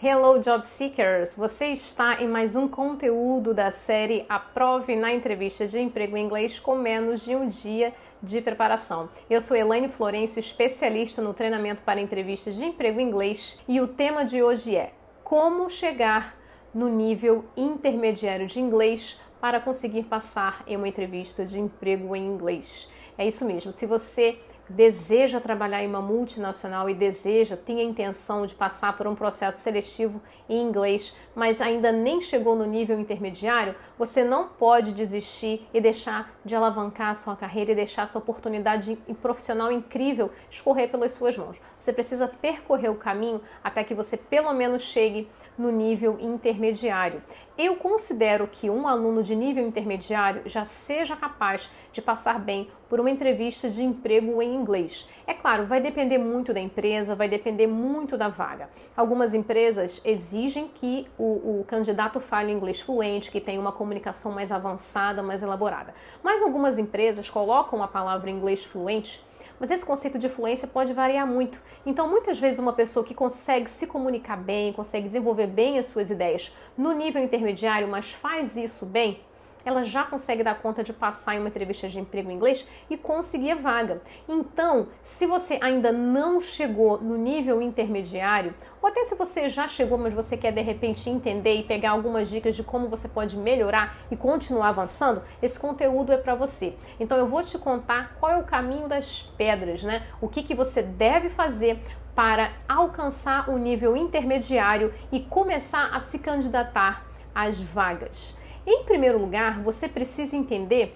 Hello Job Seekers! Você está em mais um conteúdo da série Aprove na Entrevista de Emprego em Inglês com menos de um dia de preparação. Eu sou Elaine Florencio, especialista no treinamento para entrevistas de emprego em inglês, e o tema de hoje é como chegar no nível intermediário de inglês para conseguir passar em uma entrevista de emprego em inglês. É isso mesmo, se você deseja trabalhar em uma multinacional e tem a intenção de passar por um processo seletivo em inglês, mas ainda nem chegou no nível intermediário, você não pode desistir e deixar de alavancar a sua carreira e deixar essa oportunidade profissional incrível escorrer pelas suas mãos. Você precisa percorrer o caminho até que você pelo menos chegue no nível intermediário. Eu considero que um aluno de nível intermediário já seja capaz de passar bem por uma entrevista de emprego em inglês. É claro, vai depender muito da empresa, vai depender muito da vaga. Algumas empresas exigem que o candidato fale inglês fluente, que tenha uma comunicação mais avançada, mais elaborada. Mas algumas empresas colocam a palavra inglês fluente, mas esse conceito de fluência pode variar muito. Então, muitas vezes, uma pessoa que consegue se comunicar bem, consegue desenvolver bem as suas ideias no nível intermediário, mas faz isso bem, ela já consegue dar conta de passar em uma entrevista de emprego em inglês e conseguir a vaga. Então, se você ainda não chegou no nível intermediário, ou até se você já chegou, mas você quer de repente entender e pegar algumas dicas de como você pode melhorar e continuar avançando, esse conteúdo é para você. Então eu vou te contar qual é o caminho das pedras, né? O que você deve fazer para alcançar o nível intermediário e começar a se candidatar às vagas. Em primeiro lugar, você precisa entender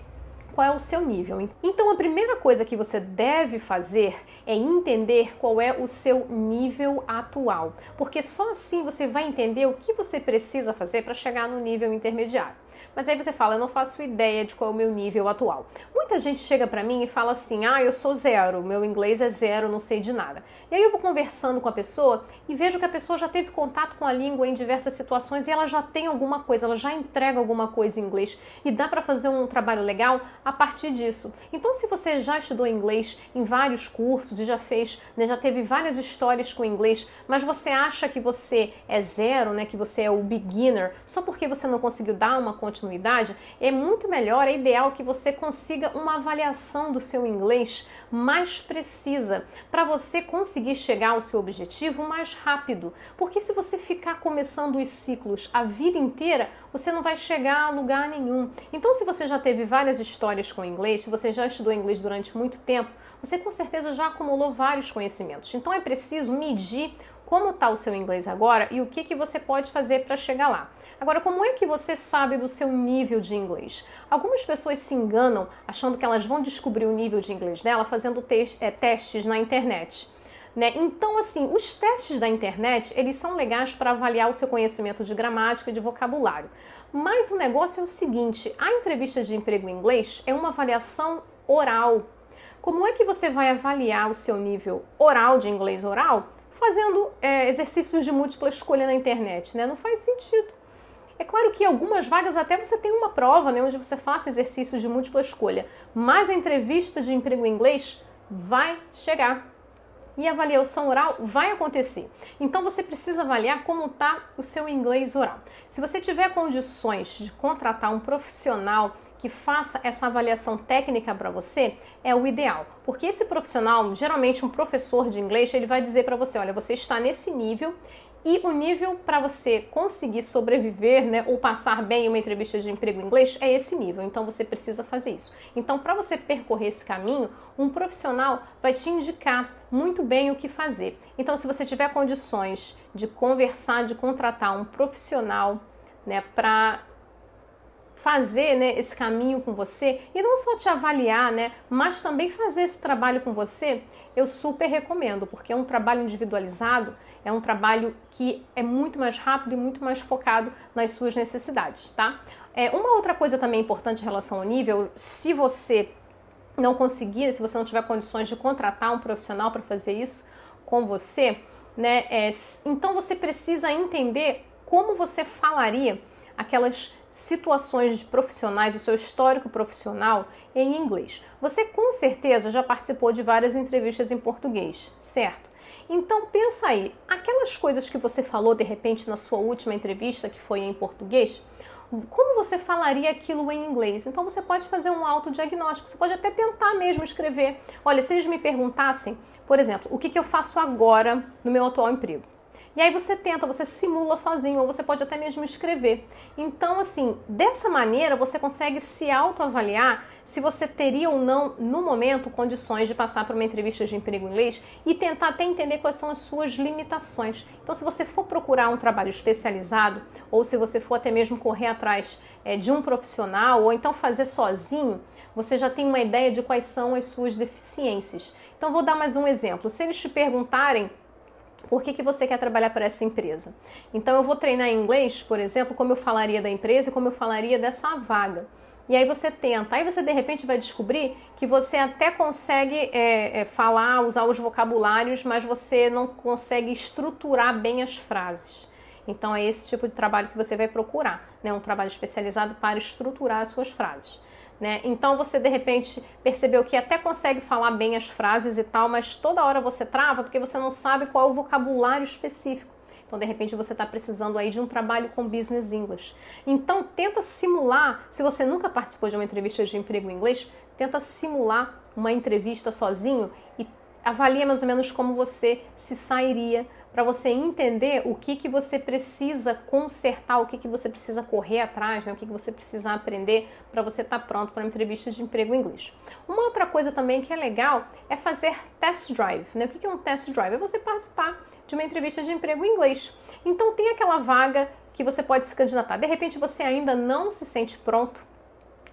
qual é o seu nível. Então, a primeira coisa que você deve fazer é entender qual é o seu nível atual, porque só assim você vai entender o que você precisa fazer para chegar no nível intermediário. Mas aí você fala, eu não faço ideia de qual é o meu nível atual. Muita gente chega para mim e fala assim, eu sou zero, meu inglês é zero, não sei de nada. E aí eu vou conversando com a pessoa e vejo que a pessoa já teve contato com a língua em diversas situações e ela já tem alguma coisa, ela já entrega alguma coisa em inglês e dá para fazer um trabalho legal a partir disso. Então, se você já estudou inglês em vários cursos e já fez, já teve várias histórias com inglês, mas você acha que você é zero, que você é o beginner, só porque você não conseguiu dar uma continuidade, é muito melhor, é ideal que você consiga uma avaliação do seu inglês mais precisa, para você conseguir chegar ao seu objetivo mais rápido. Porque se você ficar começando os ciclos a vida inteira, você não vai chegar a lugar nenhum. Então, se você já teve várias histórias com inglês, se você já estudou inglês durante muito tempo, você com certeza já acumulou vários conhecimentos. Então, é preciso medir como está o seu inglês agora e o que você pode fazer para chegar lá. Agora, como é que você sabe do seu nível de inglês? Algumas pessoas se enganam achando que elas vão descobrir o nível de inglês dela fazendo testes na internet. Então, assim, os testes da internet, eles são legais para avaliar o seu conhecimento de gramática e de vocabulário. Mas o negócio é o seguinte, a entrevista de emprego em inglês é uma avaliação oral. Como é que você vai avaliar o seu nível oral de inglês oral? Fazendo exercícios de múltipla escolha na internet, Não faz sentido. É claro que em algumas vagas até você tem uma prova, onde você faça exercícios de múltipla escolha, mas a entrevista de emprego em inglês vai chegar e a avaliação oral vai acontecer. Então você precisa avaliar como está o seu inglês oral. Se você tiver condições de contratar um profissional que faça essa avaliação técnica para você, é o ideal. Porque esse profissional, geralmente um professor de inglês, ele vai dizer para você, olha, você está nesse nível e o nível para você conseguir sobreviver, ou passar bem em uma entrevista de emprego em inglês é esse nível. Então você precisa fazer isso. Então, para você percorrer esse caminho, um profissional vai te indicar muito bem o que fazer. Então, se você tiver condições de conversar, de contratar um profissional, para fazer esse caminho com você e não só te avaliar, mas também fazer esse trabalho com você, eu super recomendo, porque é um trabalho individualizado, é um trabalho que é muito mais rápido e muito mais focado nas suas necessidades, tá? Uma outra coisa também importante em relação ao nível, se você não conseguir, se você não tiver condições de contratar um profissional para fazer isso com você, então você precisa entender como você falaria aquelas situações de profissionais, o seu histórico profissional em inglês. Você com certeza já participou de várias entrevistas em português, certo? Então pensa aí, aquelas coisas que você falou de repente na sua última entrevista, que foi em português, como você falaria aquilo em inglês? Então você pode fazer um autodiagnóstico, você pode até tentar mesmo escrever. Olha, se eles me perguntassem, por exemplo, o que eu faço agora no meu atual emprego? E aí você tenta, você simula sozinho, ou você pode até mesmo escrever. Então, assim, dessa maneira você consegue se autoavaliar se você teria ou não, no momento, condições de passar por uma entrevista de emprego em inglês e tentar até entender quais são as suas limitações. Então, se você for procurar um trabalho especializado, ou se você for até mesmo correr atrás de um profissional, ou então fazer sozinho, você já tem uma ideia de quais são as suas deficiências. Então, vou dar mais um exemplo. Se eles te perguntarem por que você quer trabalhar para essa empresa? Então eu vou treinar em inglês, por exemplo, como eu falaria da empresa e como eu falaria dessa vaga. E aí você tenta, aí você de repente vai descobrir que você até consegue falar, usar os vocabulários, mas você não consegue estruturar bem as frases. Então é esse tipo de trabalho que você vai procurar, né? Um trabalho especializado para estruturar as suas frases. Né? Então você de repente percebeu que até consegue falar bem as frases e tal, mas toda hora você trava porque você não sabe qual é o vocabulário específico. Então de repente você está precisando aí de um trabalho com Business English. Então tenta simular, se você nunca participou de uma entrevista de emprego em inglês, tenta simular uma entrevista sozinho e avalia mais ou menos como você se sairia, para você entender o que você precisa consertar, o que você precisa correr atrás, né? O que você precisa aprender para você estar pronto para uma entrevista de emprego em inglês. Uma outra coisa também que é legal é fazer test drive. Né? O que é um test drive? É você participar de uma entrevista de emprego em inglês. Então tem aquela vaga que você pode se candidatar. De repente você ainda não se sente pronto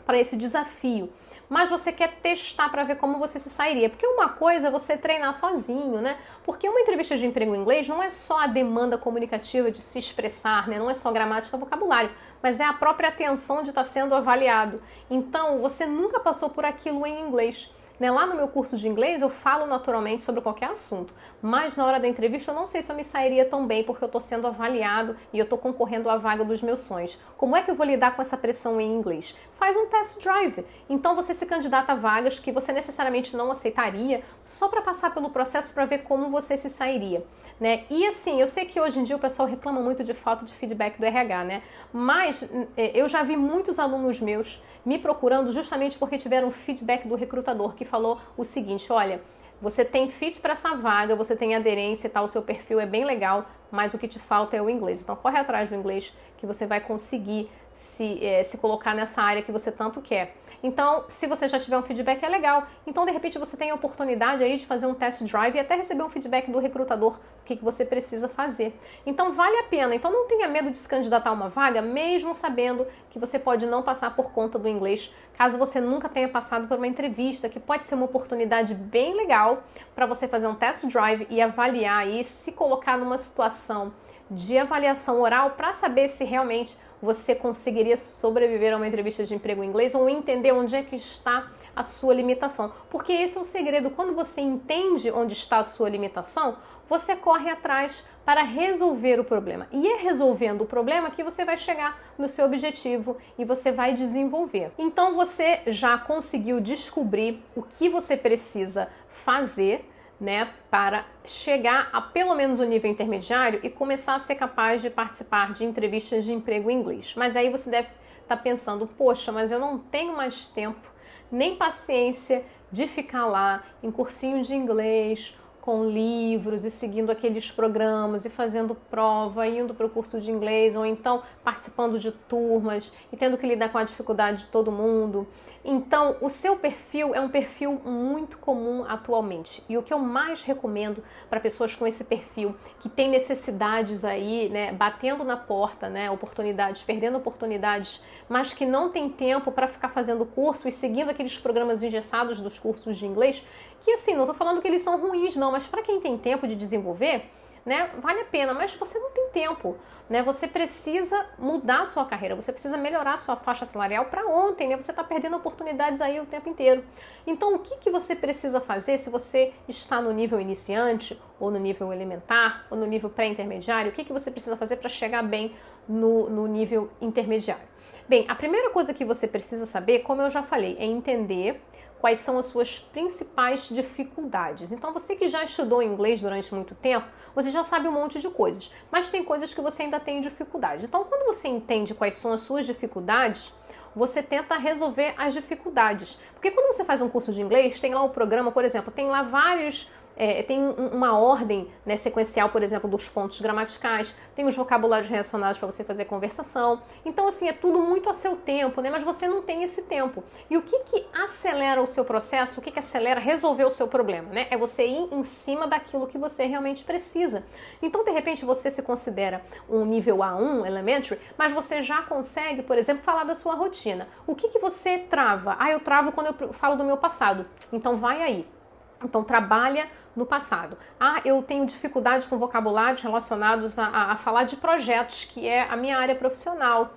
para esse desafio, mas você quer testar para ver como você se sairia. Porque uma coisa é você treinar sozinho, né? Porque uma entrevista de emprego em inglês não é só a demanda comunicativa de se expressar, né? Não é só gramática e vocabulário, mas é a própria atenção de estar sendo avaliado. Então, você nunca passou por aquilo em inglês. Lá no meu curso de inglês eu falo naturalmente sobre qualquer assunto, mas na hora da entrevista eu não sei se eu me sairia tão bem porque eu estou sendo avaliado e eu estou concorrendo à vaga dos meus sonhos. Como é que eu vou lidar com essa pressão em inglês? Faz um test drive. Então você se candidata a vagas que você necessariamente não aceitaria só para passar pelo processo para ver como você se sairia. Né? E assim, eu sei que hoje em dia o pessoal reclama muito de falta de feedback do RH, né? Mas eu já vi muitos alunos meus me procurando justamente porque tiveram feedback do recrutador que falou o seguinte: olha, você tem fit para essa vaga, você tem aderência e tal, o seu perfil é bem legal, mas o que te falta é o inglês. Então corre atrás do inglês que você vai conseguir se colocar nessa área que você tanto quer. Então, se você já tiver um feedback, é legal. Então, de repente, você tem a oportunidade aí de fazer um test drive e até receber um feedback do recrutador do que você precisa fazer. Então, vale a pena. Então, não tenha medo de se candidatar a uma vaga, mesmo sabendo que você pode não passar por conta do inglês, caso você nunca tenha passado por uma entrevista, que pode ser uma oportunidade bem legal para você fazer um test drive e avaliar e se colocar numa situação de avaliação oral para saber se realmente você conseguiria sobreviver a uma entrevista de emprego em inglês ou entender onde é que está a sua limitação. Porque esse é o segredo. Quando você entende onde está a sua limitação, você corre atrás para resolver o problema. E é resolvendo o problema que você vai chegar no seu objetivo e você vai desenvolver. Então você já conseguiu descobrir o que você precisa fazer, né, para chegar a pelo menos o nível intermediário e começar a ser capaz de participar de entrevistas de emprego em inglês. Mas aí você deve estar pensando, poxa, mas eu não tenho mais tempo, nem paciência de ficar lá em cursinho de inglês, com livros e seguindo aqueles programas e fazendo prova, indo para o curso de inglês ou então participando de turmas e tendo que lidar com a dificuldade de todo mundo. Então, o seu perfil é um perfil muito comum atualmente e o que eu mais recomendo para pessoas com esse perfil, que tem necessidades aí, né, batendo na porta, né, oportunidades, perdendo oportunidades, mas que não tem tempo para ficar fazendo curso e seguindo aqueles programas engessados dos cursos de inglês, que assim, não estou falando que eles são ruins não, mas para quem tem tempo de desenvolver, né, vale a pena, mas você não tem tempo, né, você precisa mudar a sua carreira, você precisa melhorar a sua faixa salarial para ontem, né, você está perdendo oportunidades aí o tempo inteiro. Então, o que você precisa fazer se você está no nível iniciante, ou no nível elementar, ou no nível pré-intermediário, o que você precisa fazer para chegar bem no nível intermediário? Bem, a primeira coisa que você precisa saber, como eu já falei, é entender quais são as suas principais dificuldades. Então, você que já estudou inglês durante muito tempo, você já sabe um monte de coisas, mas tem coisas que você ainda tem dificuldade. Então, quando você entende quais são as suas dificuldades, você tenta resolver as dificuldades. Porque quando você faz um curso de inglês, tem lá o programa, por exemplo, tem lá vários... tem uma ordem, né, sequencial, por exemplo, dos pontos gramaticais, tem os vocabulários relacionados para você fazer conversação. Então, assim, é tudo muito a seu tempo, né? Mas você não tem esse tempo. E o que acelera o seu processo, o que acelera resolver o seu problema, né? É você ir em cima daquilo que você realmente precisa. Então, de repente, você se considera um nível A1, elementary, mas você já consegue, por exemplo, falar da sua rotina. O que você trava? Eu travo quando eu falo do meu passado. Então, vai aí. Então, trabalha no passado. Eu tenho dificuldade com vocabulários relacionados a falar de projetos, que é a minha área profissional.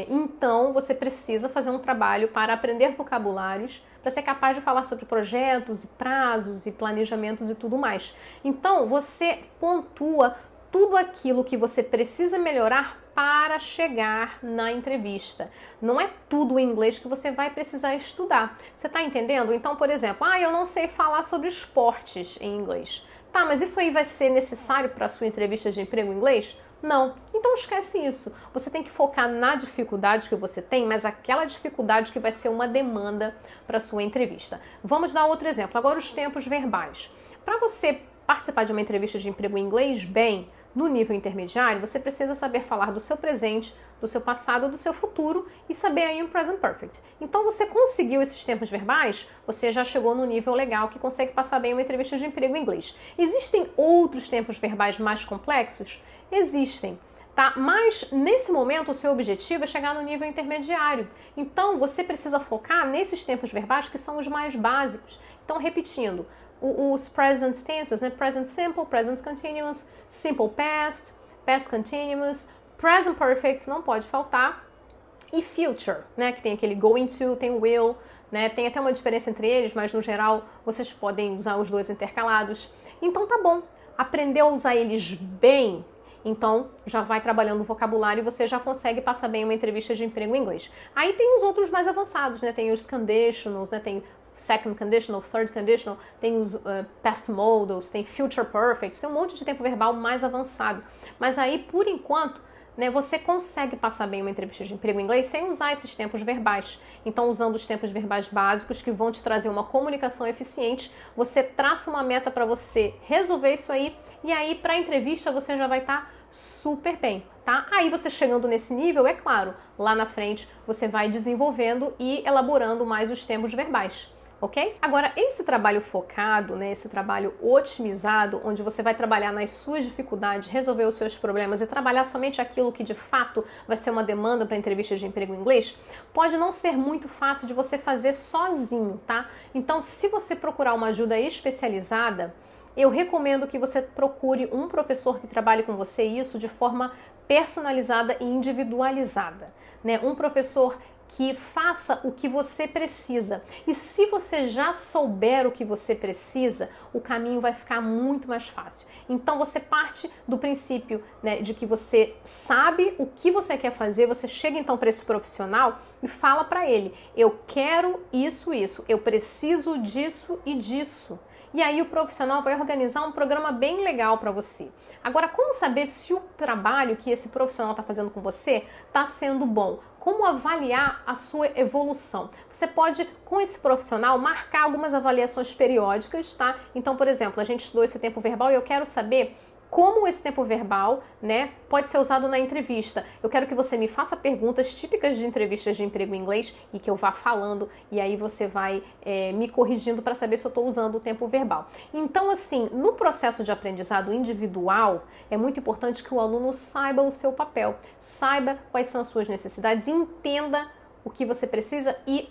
Então, você precisa fazer um trabalho para aprender vocabulários, para ser capaz de falar sobre projetos e prazos e planejamentos e tudo mais. Então, você pontua tudo aquilo que você precisa melhorar para chegar na entrevista. Não é tudo em inglês que você vai precisar estudar. Você está entendendo? Então, por exemplo, eu não sei falar sobre esportes em inglês. Tá, mas isso aí vai ser necessário para a sua entrevista de emprego em inglês? Não. Então esquece isso. Você tem que focar na dificuldade que você tem, mas aquela dificuldade que vai ser uma demanda para a sua entrevista. Vamos dar outro exemplo. Agora os tempos verbais. Para você participar de uma entrevista de emprego em inglês bem, no nível intermediário, você precisa saber falar do seu presente, do seu passado, do seu futuro e saber aí um present perfect. Então, você conseguiu esses tempos verbais, você já chegou no nível legal que consegue passar bem uma entrevista de emprego em inglês. Existem outros tempos verbais mais complexos? Existem. Tá? Mas, nesse momento, o seu objetivo é chegar no nível intermediário. Então, você precisa focar nesses tempos verbais que são os mais básicos. Então, repetindo, os present tenses, né? Present simple, present continuous, simple past, past continuous, present perfect não pode faltar, e future, né? Que tem aquele going to, tem will, né? Tem até uma diferença entre eles, mas no geral vocês podem usar os dois intercalados. Então tá bom, aprendeu a usar eles bem, então já vai trabalhando o vocabulário e você já consegue passar bem uma entrevista de emprego em inglês. Aí tem os outros mais avançados, né? Tem os conditionals, né? Tem second conditional, third conditional, tem os past modals, tem future perfect, tem um monte de tempo verbal mais avançado. Mas aí, por enquanto, né, você consegue passar bem uma entrevista de emprego em inglês sem usar esses tempos verbais. Então, usando os tempos verbais básicos que vão te trazer uma comunicação eficiente, você traça uma meta para você resolver isso aí e aí, para a entrevista, você já vai estar super bem, tá? Aí, você chegando nesse nível, é claro, lá na frente, você vai desenvolvendo e elaborando mais os tempos verbais. Ok? Agora, esse trabalho focado, né, esse trabalho otimizado, onde você vai trabalhar nas suas dificuldades, resolver os seus problemas e trabalhar somente aquilo que de fato vai ser uma demanda para entrevistas de emprego em inglês, pode não ser muito fácil de você fazer sozinho, tá? Então, se você procurar uma ajuda especializada, eu recomendo que você procure um professor que trabalhe com você isso de forma personalizada e individualizada, né? Um professor que faça o que você precisa. E se você já souber o que você precisa, o caminho vai ficar muito mais fácil. Então você parte do princípio, né, de que você sabe o que você quer fazer, você chega então para esse profissional e fala para ele: eu quero isso, eu preciso disso e disso. E aí o profissional vai organizar um programa bem legal para você. Agora, como saber se o trabalho que esse profissional está fazendo com você está sendo bom? Como avaliar a sua evolução? Você pode, com esse profissional, marcar algumas avaliações periódicas, tá? Então, por exemplo, a gente estudou esse tempo verbal e eu quero saber como esse tempo verbal, né, pode ser usado na entrevista. Eu quero que você me faça perguntas típicas de entrevistas de emprego em inglês e que eu vá falando, e aí você vai me corrigindo para saber se eu estou usando o tempo verbal. Então, assim, no processo de aprendizado individual, é muito importante que o aluno saiba o seu papel, saiba quais são as suas necessidades e entenda o que você precisa e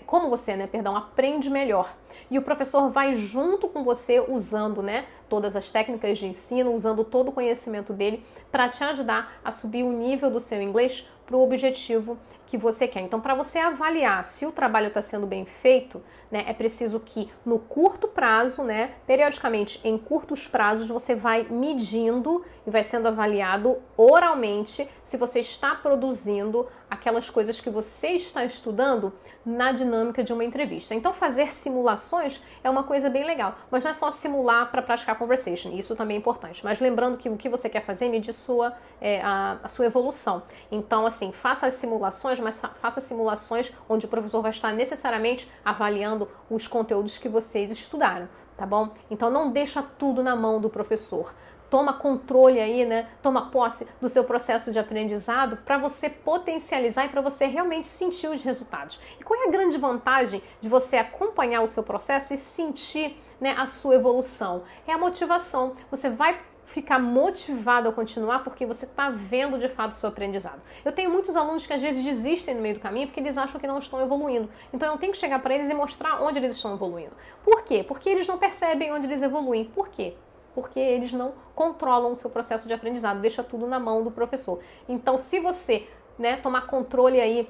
como você, né, aprende melhor. E o professor vai junto com você usando, né, todas as técnicas de ensino, usando todo o conhecimento dele para te ajudar a subir o nível do seu inglês para o objetivo que você quer. Então, para você avaliar se o trabalho está sendo bem feito, né, é preciso que no curto prazo, né, periodicamente em curtos prazos, você vai medindo e vai sendo avaliado oralmente se você está produzindo aquelas coisas que você está estudando na dinâmica de uma entrevista. Então, fazer simulações é uma coisa bem legal, mas não é só simular para praticar conversation, isso também é importante. Mas lembrando que o que você quer fazer é medir a sua evolução. Então, assim, faça as simulações, mas faça simulações onde o professor vai estar necessariamente avaliando os conteúdos que vocês estudaram, tá bom? Então, não deixa tudo na mão do professor. Toma controle aí, né? Toma posse do seu processo de aprendizado para você potencializar e para você realmente sentir os resultados. E qual é a grande vantagem de você acompanhar o seu processo e sentir, né, a sua evolução? É a motivação. Você vai ficar motivado a continuar porque você está vendo de fato o seu aprendizado. Eu tenho muitos alunos que às vezes desistem no meio do caminho porque eles acham que não estão evoluindo. Então eu tenho que chegar para eles e mostrar onde eles estão evoluindo. Por quê? Porque eles não percebem onde eles evoluem. Por quê? Porque eles não controlam o seu processo de aprendizado, deixa tudo na mão do professor. Então, se você, né, tomar controle aí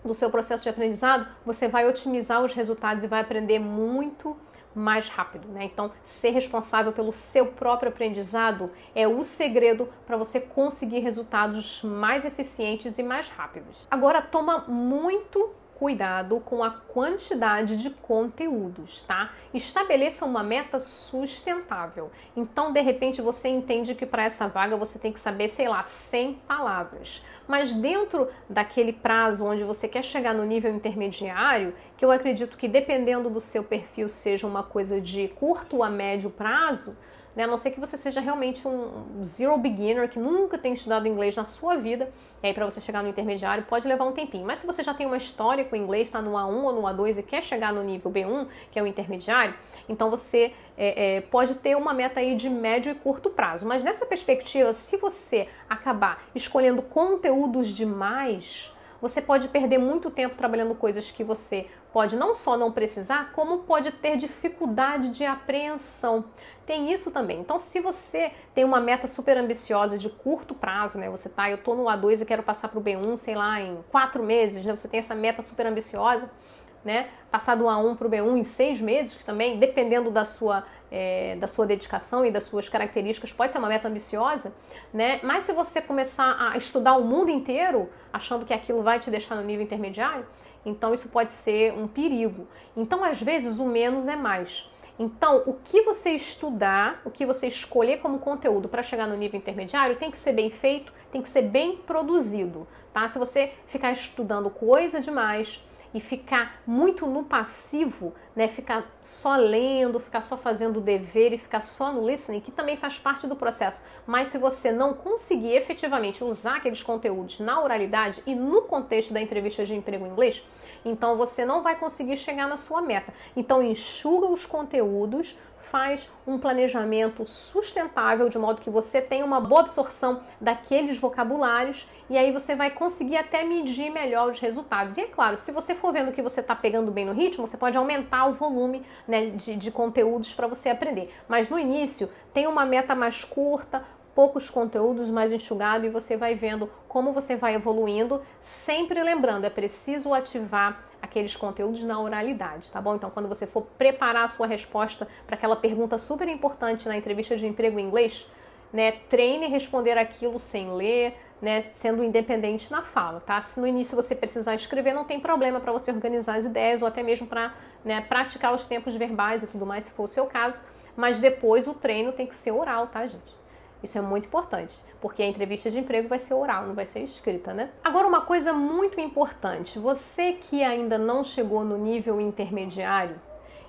do seu processo de aprendizado, você vai otimizar os resultados e vai aprender muito mais rápido, né? Então, ser responsável pelo seu próprio aprendizado é o segredo para você conseguir resultados mais eficientes e mais rápidos. Agora, toma muito cuidado com a quantidade de conteúdos, tá? Estabeleça uma meta sustentável. Então, de repente, você entende que para essa vaga você tem que saber, sei lá, 100 palavras. Mas dentro daquele prazo onde você quer chegar no nível intermediário, que eu acredito que dependendo do seu perfil seja uma coisa de curto a médio prazo, né? A não ser que você seja realmente um zero beginner, que nunca tem estudado inglês na sua vida, e aí para você chegar no intermediário pode levar um tempinho. Mas se você já tem uma história com o inglês, está no A1 ou no A2 e quer chegar no nível B1, que é o intermediário, então você pode ter uma meta aí de médio e curto prazo. Mas nessa perspectiva, se você acabar escolhendo conteúdos demais, você pode perder muito tempo trabalhando coisas que você pode não só não precisar, como pode ter dificuldade de apreensão. Tem isso também. Então, se você tem uma meta super ambiciosa de curto prazo, né? Eu tô no A2 e quero passar para o B1, sei lá, em 4 meses, né? Você tem essa meta super ambiciosa, né? Passar do A1 para o B1 em 6 meses, que também, dependendo da sua dedicação e das suas características, pode ser uma meta ambiciosa, né? Mas se você começar a estudar o mundo inteiro, achando que aquilo vai te deixar no nível intermediário, então isso pode ser um perigo. Então, às vezes, o menos é mais. Então, o que você estudar, o que você escolher como conteúdo para chegar no nível intermediário tem que ser bem feito, tem que ser bem produzido, tá? Se você ficar estudando coisa demais e ficar muito no passivo, né, ficar só lendo, ficar só fazendo o dever e ficar só no listening, que também faz parte do processo, mas se você não conseguir efetivamente usar aqueles conteúdos na oralidade e no contexto da entrevista de emprego em inglês, então você não vai conseguir chegar na sua meta. Então enxuga os conteúdos, faz um planejamento sustentável de modo que você tenha uma boa absorção daqueles vocabulários e aí você vai conseguir até medir melhor os resultados. E é claro, se você for vendo que você está pegando bem no ritmo, você pode aumentar o volume, né, de conteúdos para você aprender. Mas no início, tem uma meta mais curta, poucos conteúdos, mais enxugado, e você vai vendo como você vai evoluindo, sempre lembrando, é preciso ativar aqueles conteúdos na oralidade, tá bom? Então, quando você for preparar a sua resposta para aquela pergunta super importante na entrevista de emprego em inglês, né, treine responder aquilo sem ler, né, sendo independente na fala, tá? Se no início você precisar escrever, não tem problema para você organizar as ideias ou até mesmo para, né, praticar os tempos verbais e tudo mais, se for o seu caso, mas depois o treino tem que ser oral, tá, gente? Isso é muito importante, porque a entrevista de emprego vai ser oral, não vai ser escrita, né? Agora, uma coisa muito importante, você que ainda não chegou no nível intermediário,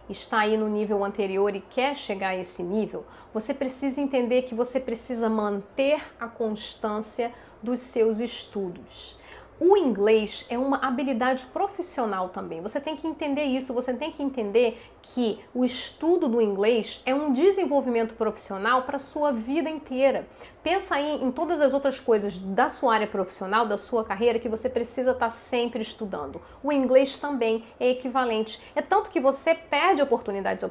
está aí no nível anterior e quer chegar a esse nível, você precisa entender que você precisa manter a constância dos seus estudos. O inglês é uma habilidade profissional também. Você tem que entender isso, você tem que entender que o estudo do inglês é um desenvolvimento profissional para a sua vida inteira. Pensa aí em todas as outras coisas da sua área profissional, da sua carreira, que você precisa estar sempre estudando. O inglês também é equivalente. É tanto que você perde oportunidades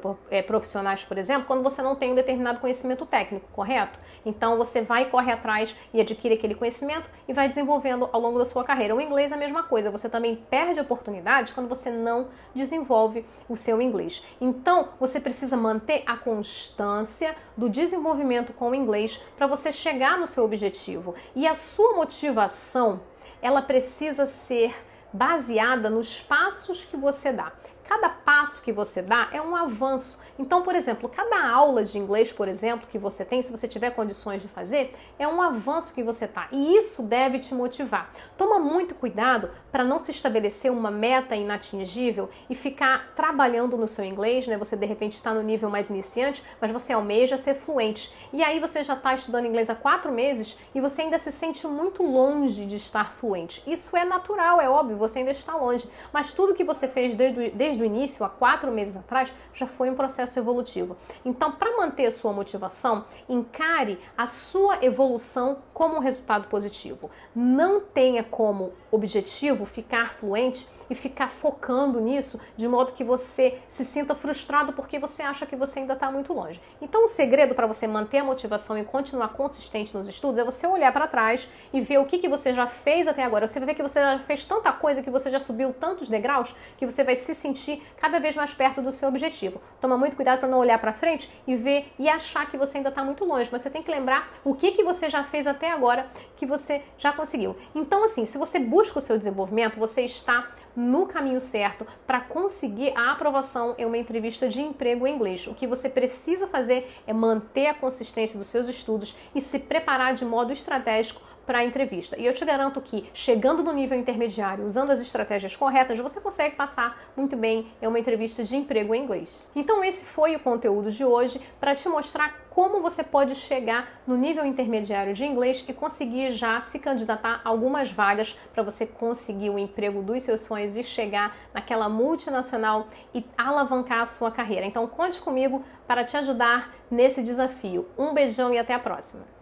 profissionais, por exemplo, quando você não tem um determinado conhecimento técnico, correto? Então você vai, corre atrás e adquire aquele conhecimento e vai desenvolvendo ao longo da sua carreira. O inglês é a mesma coisa, você também perde oportunidades quando você não desenvolve o seu inglês. Então você precisa manter a constância do desenvolvimento com o inglês para você chegar no seu objetivo. E a sua motivação, ela precisa ser baseada nos passos que você dá. Cada passo que você dá é um avanço. Então, por exemplo, cada aula de inglês, por exemplo, que você tem, se você tiver condições de fazer, é um avanço que você tá. E isso deve te motivar. Toma muito cuidado para não se estabelecer uma meta inatingível e ficar trabalhando no seu inglês, né? Você de repente está no nível mais iniciante, mas você almeja ser fluente. E aí você já está estudando inglês há 4 meses e você ainda se sente muito longe de estar fluente. Isso é natural, é óbvio, você ainda está longe. Mas tudo que você fez desde o início, há 4 meses atrás, já foi um processo evolutivo. Então, para manter a sua motivação, encare a sua evolução como um resultado positivo. Não tenha como objetivo ficar fluente e ficar focando nisso de modo que você se sinta frustrado porque você acha que você ainda está muito longe. Então, o segredo para você manter a motivação e continuar consistente nos estudos é você olhar para trás e ver o que você já fez até agora. Você vai ver que você já fez tanta coisa, que você já subiu tantos degraus, que você vai se sentir cada vez mais perto do seu objetivo. Toma muito cuidado para não olhar para frente e ver e achar que você ainda está muito longe, mas você tem que lembrar o que você já fez até agora que você já conseguiu. Então, assim, se você busca o seu desenvolvimento, você está no caminho certo para conseguir a aprovação em uma entrevista de emprego em inglês. O que você precisa fazer é manter a consistência dos seus estudos e se preparar de modo estratégico para a entrevista. E eu te garanto que, chegando no nível intermediário, usando as estratégias corretas, você consegue passar muito bem em uma entrevista de emprego em inglês. Então esse foi o conteúdo de hoje para te mostrar como você pode chegar no nível intermediário de inglês e conseguir já se candidatar a algumas vagas para você conseguir o emprego dos seus sonhos e chegar naquela multinacional e alavancar a sua carreira. Então conte comigo para te ajudar nesse desafio. Um beijão e até a próxima!